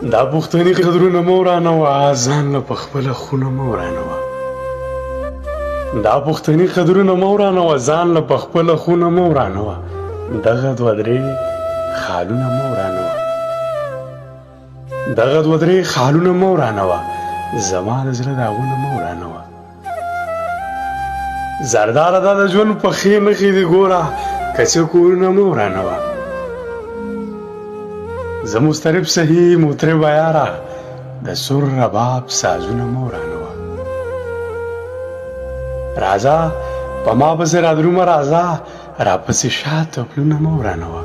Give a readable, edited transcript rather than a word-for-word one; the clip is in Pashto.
دا پښتني قدرونه مه ورانوه، ځان له په خپله خونه مه ورانوه. دا پښتني قدرونه مه ورانوه، ځان له په خپله خونه مه ورانوه. دغه دوه درې خالونه مه ورانوه، دغه دوه درې خالونه مه ورانوه، زما د زړه داغونه مه ورانوه. زرداره دا د ژوند پخې نښې دي ګوره، که څه کورونه مه ورانوه. زه مضطرب صحیح مطربه یاره، د سر رباب سازونه مه ورانوه. راځه په ما پسې رادرومه، راځه راپسې شا تپلونه مه ورانوه.